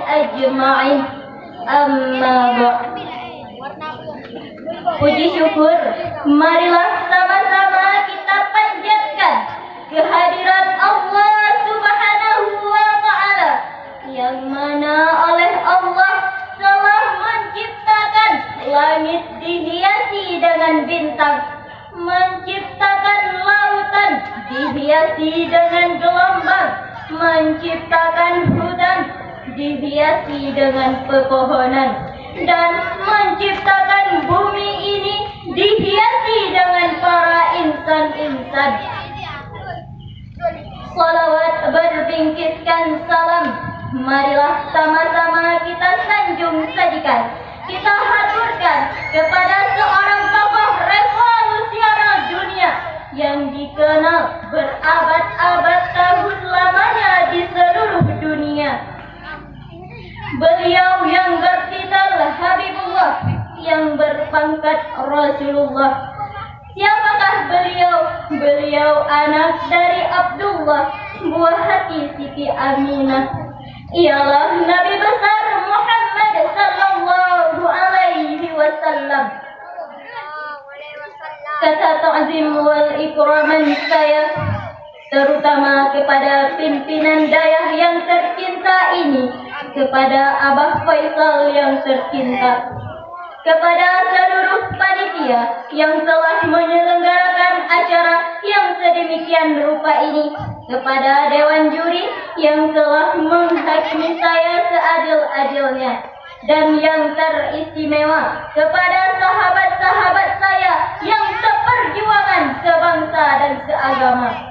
أجمعين. أما بعد. Puji syukur, marilah sama-sama kita panjatkan kehadiran Allah Subhanahu wa Ta'ala, yang mana oleh Allah telah menciptakan langit dihiasi dengan bintang, menciptakan lautan dihiasi dengan gelombang, menciptakan hutan dihiasi dengan pepohonan, dan menciptakan bumi ini dihiasi dengan para insan-insan. Salawat berbingkiskan salam, marilah sama-sama kita sanjung sajikan, kita haturkan kepada seorang tokoh revolusioner dunia yang dikenal berabad-abad tahun lamanya di seluruh dunia. Beliau yang bertitel Habibullah, yang berpangkat Rasulullah. Siapakah beliau? Beliau anak dari Abdullah, buah hati Siti Aminah. Ialah Nabi besar Muhammad sallallahu alaihi wasallam. Kata ta'zim wal ikraman saya terutama kepada pimpinan dayah yang tercinta ini, kepada Abah Faisal yang tercinta, kepada seluruh panitia yang telah menyelenggarakan acara yang sedemikian rupa ini, kepada dewan juri yang telah menghakimi saya seadil-adilnya, dan yang teristimewa kepada sahabat-sahabat saya yang seperjuangan sebangsa dan seagama.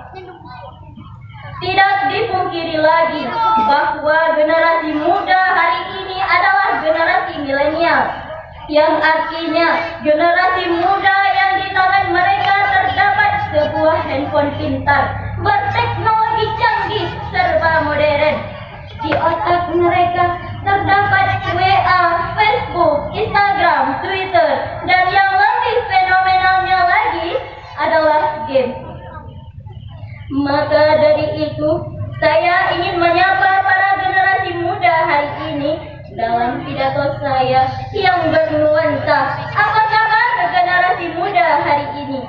Tidak dipungkiri lagi bahwa generasi muda hari ini adalah generasi milenial, yang artinya generasi muda yang di tangan mereka terdapat sebuah handphone pintar berteknologi canggih serba modern. Di otak mereka terdapat WA, Facebook, Instagram, Twitter, dan yang lebih fenomenalnya lagi adalah game. Maka dari itu, saya ingin menyapa para generasi muda hari ini dalam pidato saya yang bernuansa. Apa kabar generasi muda hari ini?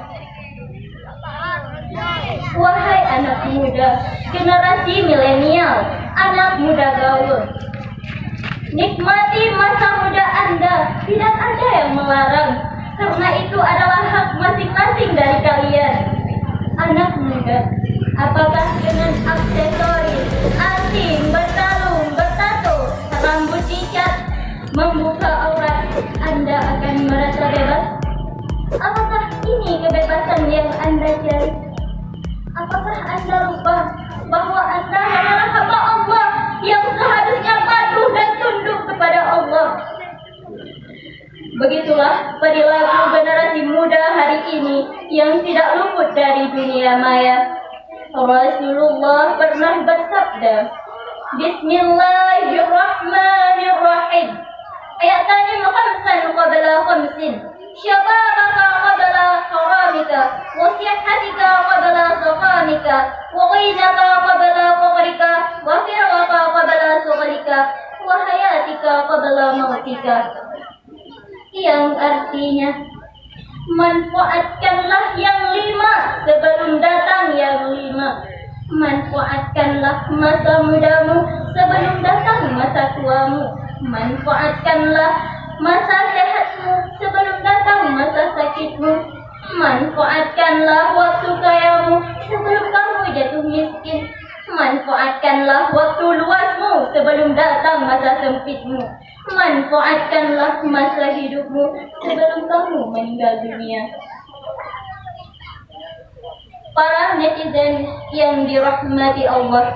Wahai anak muda, generasi milenial, anak muda gaul, nikmati masa muda Anda, tidak ada yang melarang, karena itu adalah hak masing-masing dari kalian. Anak muda, apakah dengan aksesoris, anting, berkalung, bertato, rambut dicat, membuka aurat, Anda akan merasa bebas? Apakah ini kebebasan yang Anda cari? Apakah Anda lupa bahwa Anda adalah hamba Allah yang seharusnya patuh dan tunduk kepada Allah? Begitulah perilaku generasi muda hari ini yang tidak luput dari dunia maya. Rasulullah pernah bersabda, Bismillahirrahmanirrahim. Ayatani khamsan qabla khamsin. Syababaka qabla haramika, wa sihhatika qabla saqamika, wa ghinaka qabla faqrika, wa firqaka qabla sughrika, wa hayatika qabla mautika. Yang artinya, manfaatkanlah yang 5 sebelum datang yang 5. Manfaatkanlah masa mudamu sebelum datang masa tuamu. Manfaatkanlah masa sehatmu sebelum datang masa sakitmu. Manfaatkanlah waktu kayamu sebelum kamu jatuh miskin. Manfaatkanlah waktu luasmu sebelum datang masa sempitmu. Manfaatkanlah masa hidupmu sebelum kamu meninggal dunia. Para netizen yang dirahmati Allah,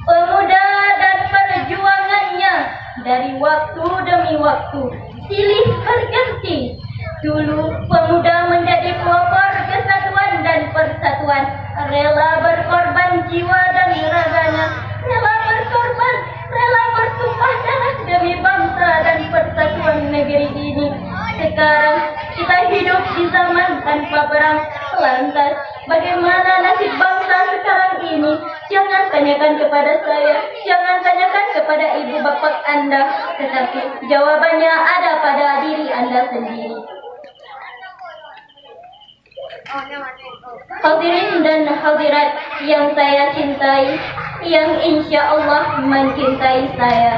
pemuda dan perjuangannya dari waktu demi waktu silih berganti. Dulu pemuda menjadi pelopor kesatuan dan persatuan, rela berkorban jiwa dan raganya, rela berkorban, rela bertumpah darah demi bangsa dan persatuan negeri ini. Sekarang kita hidup di zaman tanpa perang. Lantas bagaimana nasib bangsa sekarang ini? Jangan tanyakan kepada saya, jangan tanyakan kepada ibu bapak Anda, tetapi jawabannya ada pada diri Anda sendiri. Hadirin dan hadirat yang saya cintai, yang insya Allah mencintai saya.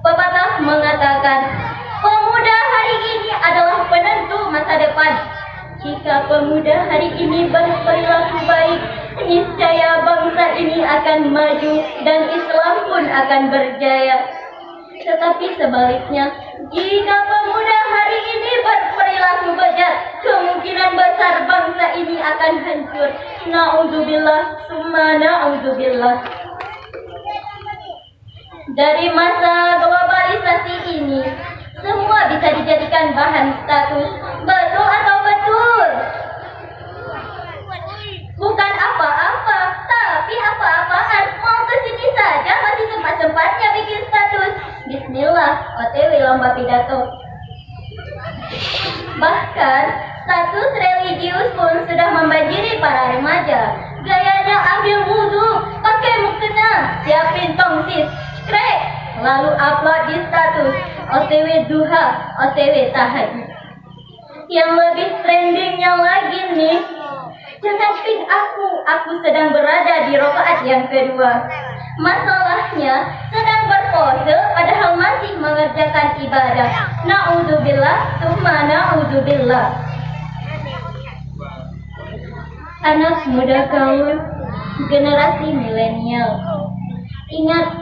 Pepatah mengatakan, pemuda hari ini adalah penentu masa depan. Jika pemuda hari ini berperilaku baik, niscaya bangsa ini akan maju dan Islam pun akan berjaya. Tetapi sebaliknya, jika pemuda hari ini berperilaku bejat, kemungkinan besar bangsa ini akan hancur. Na'udzubillah, summa na'udzubillah. Dari masa globalisasi ini, semua bisa dijadikan bahan status. Betul atau betul? Bukan apa-apa, tapi apa-apaan. Mau kesini saja masih sempat-sempatnya bikin status. Bismillah, OTW lomba pidato. Bahkan status religius pun sudah membanjiri para remaja. Gayanya ambil wudhu, pakai mukena, siapin tongsis, krek, lalu upload di status. OTW duha, OTW tahajud. Yang lebih trendingnya lagi nih, jangan ping aku sedang berada di rakaat yang kedua. Masalahnya sedang berpose padahal masih mengerjakan ibadah. Na'udzubillah, summa na'udzubillah. Anak muda gaul, generasi milenial, ingat,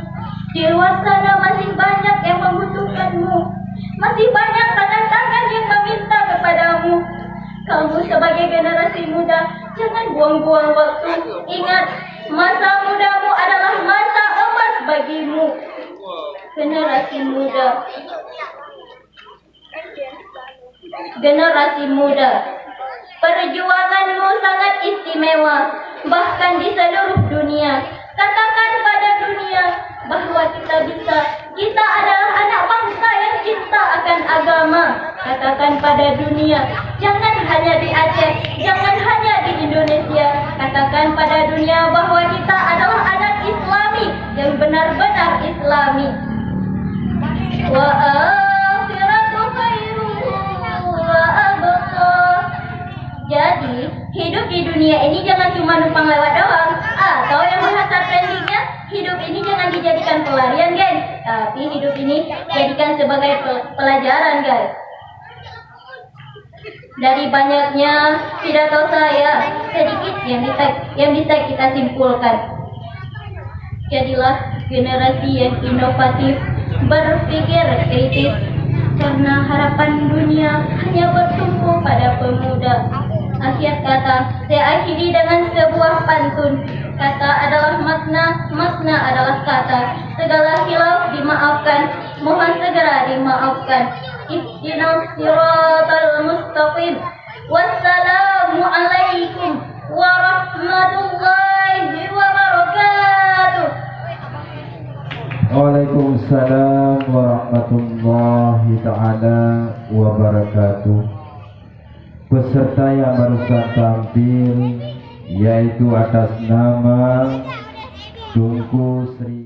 di luar sana masih banyak yang membutuhkanmu. Masih banyak tangan-tangan yang meminta kepadamu. Kamu sebagai generasi muda, jangan buang-buang waktu. Ingat, masa mudamu adalah masa emas bagimu. Generasi muda. Generasi muda. Perjuanganmu sangat istimewa, bahkan di seluruh dunia. Katakan pada dunia bahwa kita bisa. Kita adalah anak bangsa yang cinta akan agama. Katakan pada dunia, jangan hanya di Aceh, jangan hanya di Indonesia. Katakan pada dunia bahwa kita adalah anak Islami yang benar-benar Islami. Wa akhiratu khairu wa abqa. Jadi, hidup di dunia ini jangan cuma numpang lewat doang. Atau yang bahasa trendingnya, hidup ini jangan dijadikan pelarian, guys. Tapi hidup ini jadikan sebagai pelajaran, guys. Dari banyaknya pidato saya, sedikit yang bisa kita simpulkan. Jadilah generasi yang inovatif, berpikir kritis, karena harapan dunia hanya bertumpu pada pemuda. Akhir kata, saya akhiri dengan sebuah pantun. Kata adalah makna, makna adalah kata. Segala khilaf dimaafkan, mohon segera dimaafkan. Ihdinas siratal mustaqim. Wassalamu alaikum warahmatullahi wabarakatuh. Waalaikumsalam warahmatullahi ta'ala wabarakatuh. Peserta yang barusan tampil yaitu atas nama Tunku Sri